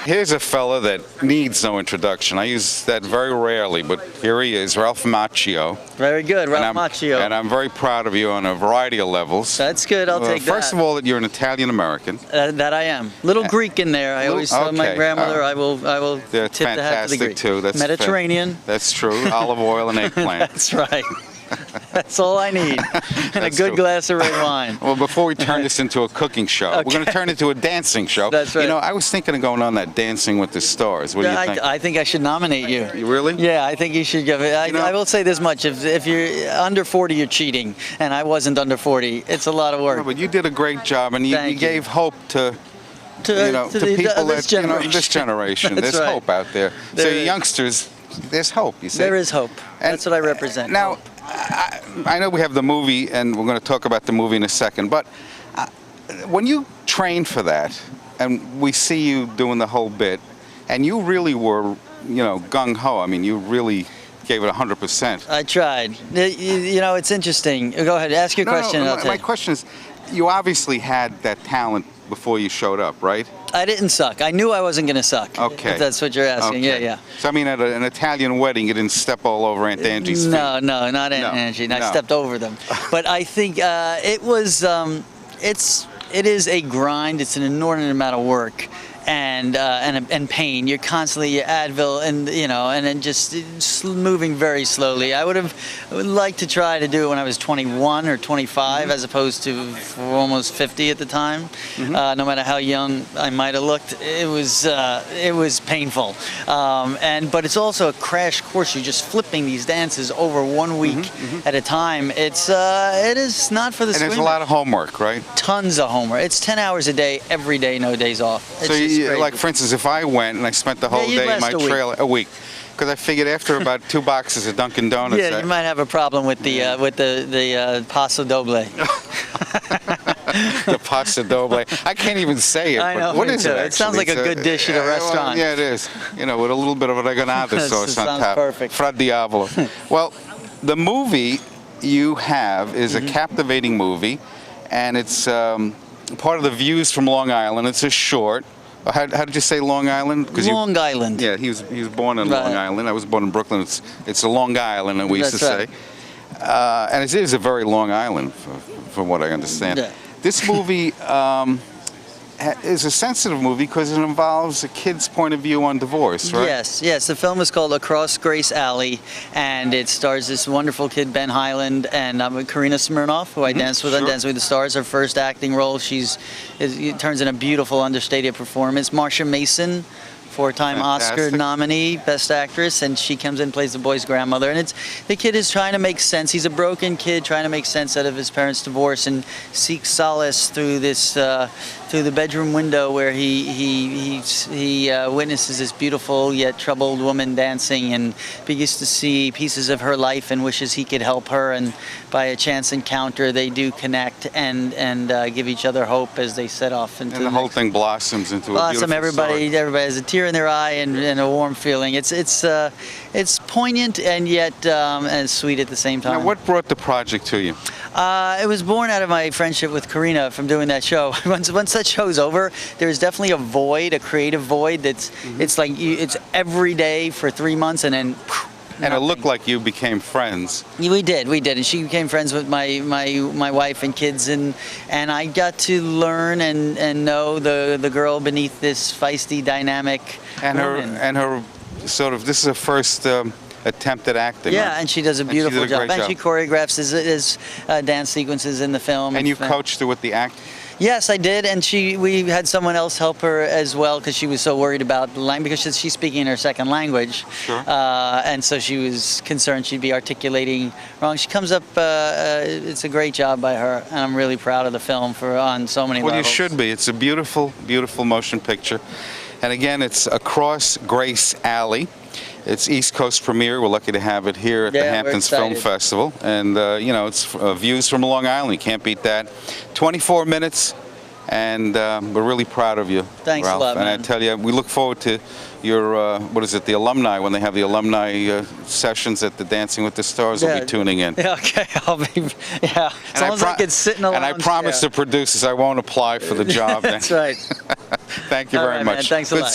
Here's a fella that needs no introduction. I use that very rarely, but here he is, Ralph Macchio. Very good, Ralph Macchio. And I'm very proud of you on a variety of levels. That's good, I'll take that. First of all, that you're an Italian-American. That I am. Little Greek in there. I always tell my grandmother I will tip the hat to the Greek. Too. That's Mediterranean. That's true. Olive oil and eggplant. That's right. That's all I need. And a good glass of red wine. Well, before we turn this into a cooking show, we're going to turn it into a dancing show. That's right. You know, I was thinking of going on that Dancing with the Stars. What do you think? I think I should nominate you. You really? Yeah, I think you should give it. I will say this much. If you're under 40, you're cheating. And I wasn't under 40. It's a lot of work. No, but you did a great job, and you gave hope to people this generation. That's There's right. hope out there. So youngsters, there's hope, you see. There is hope. That's what I represent. Now, I know we have the movie, and we're going to talk about the movie in a second, but when you trained for that, and we see you doing the whole bit, and you really were, gung-ho. I mean, you really gave it 100%. I tried. It's interesting. Go ahead, ask your question. No, my question is, you obviously had that talent before you showed up, right? I didn't suck. I knew I wasn't going to suck. Okay. If that's what you're asking. Okay. Yeah. So, I mean, at an Italian wedding, you didn't step all over Aunt Angie's feet. No, not Aunt Angie. I stepped over them. But I think it was, it is a grind. It's an inordinate amount of work. And pain. You're constantly Advil and then just moving very slowly. I would like to try to do it when I was 21 or 25 as opposed to almost 50 at the time. No matter how young I might have looked, it was painful. But it's also a crash course. You're just flipping these dances over 1 week at a time. It is not for the And there's a lot of homework, right? Tons of homework. It's 10 hours a day, every day, no days off. Like, for instance, if I went and I spent the whole day in my trailer, a week, because I figured after about 2 boxes of Dunkin' Donuts, you might have a problem with the passo doble. The pasta doble. I can't even say it. I know. What is it? It sounds like a good dish at a restaurant. Yeah, it is. With a little bit of oregano sauce on top. Perfect. Fra Diavolo. Well, the movie you have is a captivating movie, and it's part of the Views from Long Island. It's a short. How did you say Long Island? Long Island. Yeah, he was born in Long Island. I was born in Brooklyn. It's a Long Island, and we used to say. And it is a very Long Island, from what I understand. Yeah. This movie is a sensitive movie because it involves a kid's point of view on divorce, right? Yes. The film is called Across Grace Alley, and it stars this wonderful kid, Ben Highland, and Karina Smirnoff, who I danced with on Dancing with the Stars, her first acting role. It turns in a beautiful, understated performance. Marsha Mason, 4-time Oscar nominee, Best Actress, and she comes in and plays the boy's grandmother. And the kid is trying to make sense. He's a broken kid trying to make sense out of his parents' divorce and seeks solace through this through the bedroom window where he witnesses this beautiful yet troubled woman dancing and begins to see pieces of her life and wishes he could help her. And by a chance encounter, they do connect and give each other hope as they set off into the whole thing blossoms into a beautiful Everybody has a tear in their eye and a warm feeling. It's poignant and yet and sweet at the same time. Now, what brought the project to you? It was born out of my friendship with Karina from doing that show. Once that show's over, there's definitely a creative void that's it's like it's every day for 3 months and then. And it looked like you became friends. We did, and she became friends with my wife and kids, and I got to learn and know the girl beneath this feisty, dynamic woman. her sort of, this is her first attempt at acting. Yeah, right? and she does a beautiful job. And she choreographs his dance sequences in the film. And you coached her with the act? Yes, I did, and we had someone else help her as well because she was so worried about the language because she's speaking in her second language. Sure. And so she was concerned she'd be articulating wrong. She comes up. It's a great job by her, and I'm really proud of the film on so many levels. Well, you should be. It's a beautiful, beautiful motion picture, and again, it's Across Grace Alley. It's East Coast premiere. We're lucky to have it here at the Hamptons Film Festival. And, it's Views from Long Island. You can't beat that. 24 minutes, and we're really proud of you, Thanks Ralph. a lot, man. And I tell you, we look forward to your, the alumni, when they have the alumni sessions at the Dancing with the Stars. We'll be tuning in. Yeah, okay. I'll be, as long as I can sit in a lounge. And I promise the producers I won't apply for the job. That's right. Thank you very much. Man. Thanks a lot.